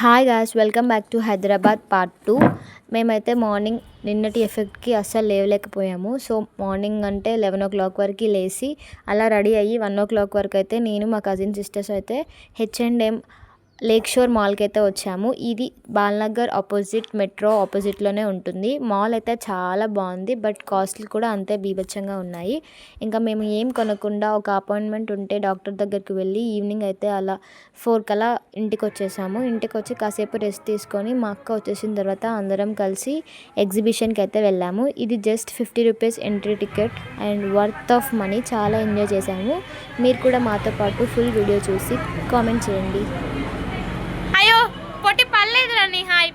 Hi guys, welcome back to Hyderabad part 2. మేమైతే morning నిన్నటి ఎఫెక్ట్కి అస్సలు లేవలేకపోయాము. సో మార్నింగ్ అంటే 11 వరకు లేచి అలా రెడీ అయ్యి 1 వరకు అయితే నేను మా కజిన్ సిస్టర్స్ అయితే H&M లేక్ షోర్ మాల్కి అయితే వచ్చాము. ఇది బాల్నగర్ ఆపోజిట్ మెట్రో ఆపోజిట్లోనే ఉంటుంది. మాల్ అయితే చాలా బాగుంది, బట్ కాస్ట్లు కూడా అంతే బీభత్సంగా ఉన్నాయి. ఇంకా మేము ఏం కొనకుండా ఒక అపాయింట్మెంట్ ఉంటే డాక్టర్ దగ్గరికి వెళ్ళి ఈవినింగ్ అయితే అలా 4 కల్లా ఇంటికి వచ్చేసాము. ఇంటికి వచ్చి కాసేపు రెస్ట్ తీసుకొని మా అక్క వచ్చేసిన తర్వాత అందరం కలిసి ఎగ్జిబిషన్కి అయితే వెళ్ళాము. ఇది just 50 rupees entry ticket and worth of money. చాలా ఎంజాయ్ చేసాము. మీరు కూడా మాతో పాటు ఫుల్ వీడియో చూసి కామెంట్ చేయండి. అయ్యో పొట్టి పర్లేదురా నీ హాయ్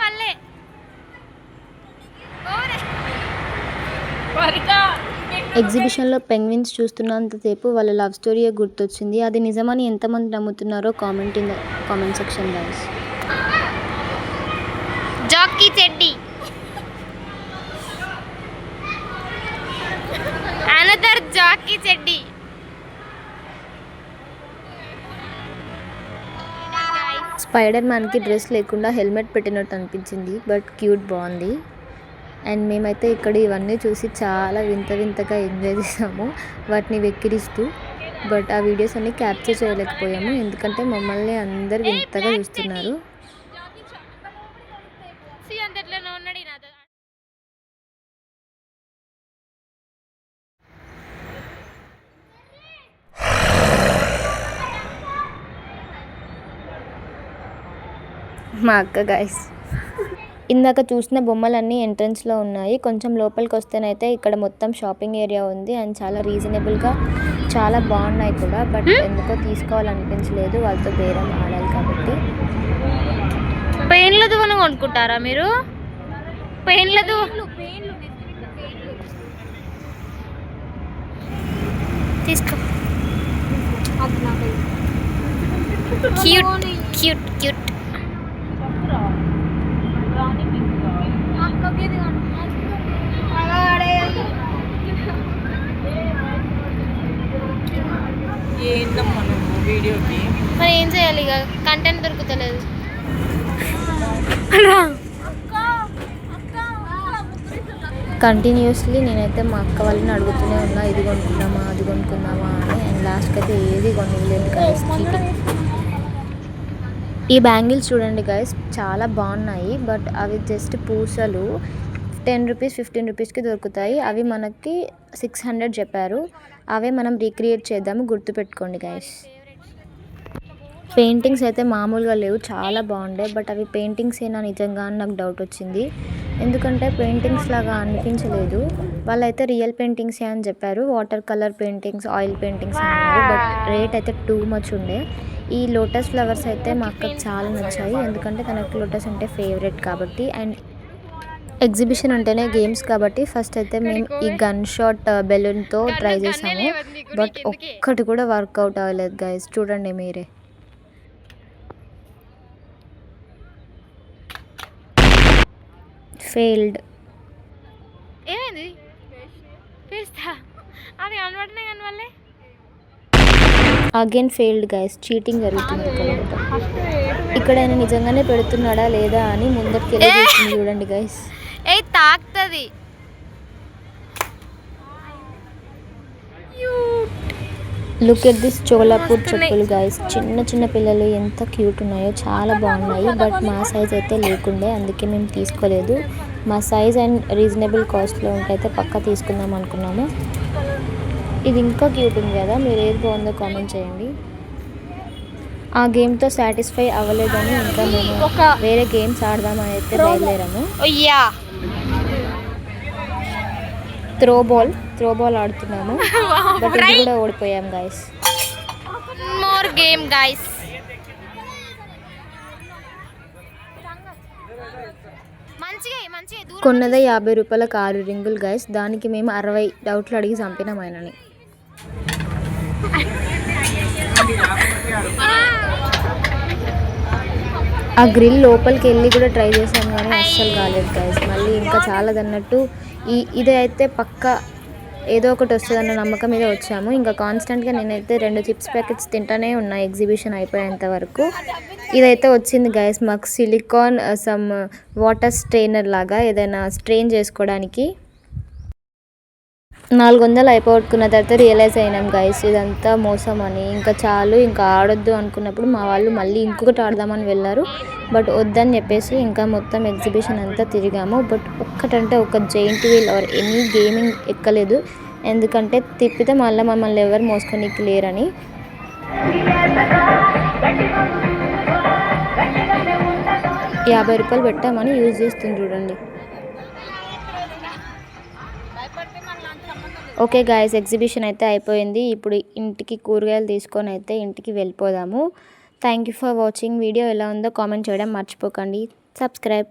వల్లే ఎగ్జిబిషన్లో పెంగ్విన్స్ చూస్తున్నంతసేపు వాళ్ళ లవ్ స్టోరీయే గుర్తొచ్చింది. అది నిజమని ఎంతమంది నమ్ముతున్నారో comment in the comment section guys. Jockey చెడ్డి అనదర్ జాకీ చెడ్డి. స్పైడర్ మ్యాన్కి డ్రెస్ లేకుండా హెల్మెట్ పెట్టినట్టు అనిపించింది, బట్ క్యూట్ బాగుంది. అండ్ మేమైతే ఇక్కడ ఇవన్నీ చూసి చాలా వింతగా ఎంజాయ్ చేసాము, వాటిని వెక్కిరిస్తూ. బట్ ఆ వీడియోస్ అన్నీ క్యాప్చర్ చేయలేకపోయాము, ఎందుకంటే మమ్మల్ని అందరు వింతగా చూస్తున్నారు. మా అక్క గైస్, ఇందాక చూసిన బొమ్మలన్నీ ఎంట్రన్స్లో ఉన్నాయి. కొంచెం లోపలికి వస్తేనైతే ఇక్కడ మొత్తం షాపింగ్ ఏరియా ఉంది అండ్ చాలా రీజనబుల్గా చాలా బాగున్నాయి కూడా. బట్ ఎందుకో తీసుకోవాలనిపించలేదు, వాళ్ళతో బేరం ఆడాలి కాబట్టి. పెయిన్లదు మనం కొనుక్కుంటారా మీరు? పెయిన్లదు తీసుకో. Cute cute cute. మరి ఏం చేయాలి, ఇక కంటెంట్ దొరుకుతలేదు. కంటిన్యూస్లీ నేనైతే మా అక్క వాళ్ళని అడుగుతూనే ఉన్నా, ఇది కొనుక్కుందామా అది కొనుక్కుందామా అని. అండ్ లాస్ట్కి అయితే ఏది కొనలేదు గైస్. ఈ బ్యాంగిల్స్ చూడండి గైస్, చాలా బాగున్నాయి. బట్ అవి జస్ట్ పూసలు 10 రూపీస్ 15 రూపీస్కి దొరుకుతాయి. అవి మనకి 600 చెప్పారు. అవే మనం రీక్రియేట్ చేద్దాము, గుర్తుపెట్టుకోండి గైస్. పెయింటింగ్స్ అయితే మామూలుగా లేవు, చాలా బాగుండే. బట్ అవి పెయింటింగ్స్ ఏనా నిజంగా అని నాకు డౌట్ వచ్చింది, ఎందుకంటే పెయింటింగ్స్ లాగా అనిపించలేదు. వాళ్ళైతే రియల్ పెయింటింగ్సే అని చెప్పారు. Water colour paintings, oil paintings అన్నారు. బట్ రేట్ అయితే టూ మచ్ ఉండే. ఈ లోటస్ ఫ్లవర్స్ అయితే మా అక్కకు చాలా నచ్చాయి, ఎందుకంటే తనకు లోటస్ అంటే ఫేవరెట్ కాబట్టి. అండ్ ఎగ్జిబిషన్ అంటేనే గేమ్స్ కాబట్టి ఫస్ట్ అయితే మేము ఈ గన్ షాట్ బెలూన్తో ట్రై చేసాము. బట్ ఒక్కటి కూడా వర్కౌట్ అవ్వలేదు గైస్, చూడండి మీరే. ఫెయిల్డ్. ఏమైంది? అది అనబడినాయి కానీ వాళ్ళే అగైన్ ఫెయిల్డ్ గైస్. చీటింగ్ జరుగుతుంది ఇక్కడ. ఆయన నిజంగానే పెడుతున్నాడా లేదా అని ముందరికి వెళ్ళి చూస్తుంది చూడండి గైస్. ఏ తాకుతుంది. లుక్ ఎట్ దిస్ చోలాపూర్ చెప్పులు గైస్. చిన్న పిల్లలు ఎంత క్యూట్ ఉన్నాయో, చాలా బాగున్నాయి. బట్ మా సైజ్ అయితే లేకుండే, అందుకే మేము తీసుకోలేదు. మా సైజ్ అండ్ రీజనబుల్ కాస్ట్లో ఉంటైతే పక్కా తీసుకుందాం అనుకున్నాము. ఇది ఇంకా క్యూట్ ఉంది కదా, మీరు ఏది బాగుందో కామెంట్ చేయండి. ఆ గేమ్తో సాటిస్ఫై అవ్వలేదని ఇంకా మేము వేరే గేమ్స్ ఆడదామని అయితే బయలుదేరాము. త్రో బాల్ ఆడుతున్నాము, బట్ ఇది కూడా ఓడిపోయాం గైస్. More game guys. కొన్నదే 50 రూపాయల 6 రింగులు గైస్. దానికి మేము 60 డౌట్లు అడిగి చంపినాం ఆయనని. ఆ గ్రిల్ లోపలికి వెళ్ళి కూడా ట్రై చేసాం కానీ అస్సలు కాలేదు గైస్. మళ్ళీ ఇంకా చాలా అన్నట్టు ఇదే అయితే పక్క ఏదో ఒకటి వస్తుందన్న నమ్మకం మీద వచ్చాము. ఇంకా కాన్స్టెంట్గా నేనైతే 2 చిప్స్ ప్యాకెట్స్ తింటానే ఉన్నా ఎగ్జిబిషన్ అయిపోయేంత వరకు. ఇదైతే వచ్చింది గైస్ మాకు సిలికాన్ సమ్ వాటర్ స్ట్రెయినర్ లాగా ఏదైనా స్ట్రెయిన్ చేసుకోవడానికి. 400 అయిపోగొట్టుకున్న తర్వాత రియలైజ్ అయినాం గైస్ ఇదంతా మోసం అని. ఇంకా చాలు ఇంకా ఆడొద్దు అనుకున్నప్పుడు మా వాళ్ళు మళ్ళీ ఇంకొకటి ఆడదామని వెళ్ళారు. బట్ వద్దని చెప్పేసి ఇంకా మొత్తం ఎగ్జిబిషన్ అంతా తిరిగాము. బట్ ఒక్కటంటే ఒక giant wheel or any gaming ఎక్కలేదు. ఎందుకంటే తిప్పితే మళ్ళీ మమ్మల్ని ఎవరు మోసుకొనికి లేరని. ₹50 పెట్టామని యూజ్ చేస్తుంది చూడండి. ఓకే గాయస్, ఎగ్జిబిషన్ అయితే అయిపోయింది. ఇప్పుడు ఇంటికి కూరగాయలు తీసుకొని అయితే ఇంటికి వెళ్ళిపోదాము. Thank you for watching. Video ఎలా ఉందో కామెంట్ చేయడం మర్చిపోకండి. సబ్స్క్రైబ్.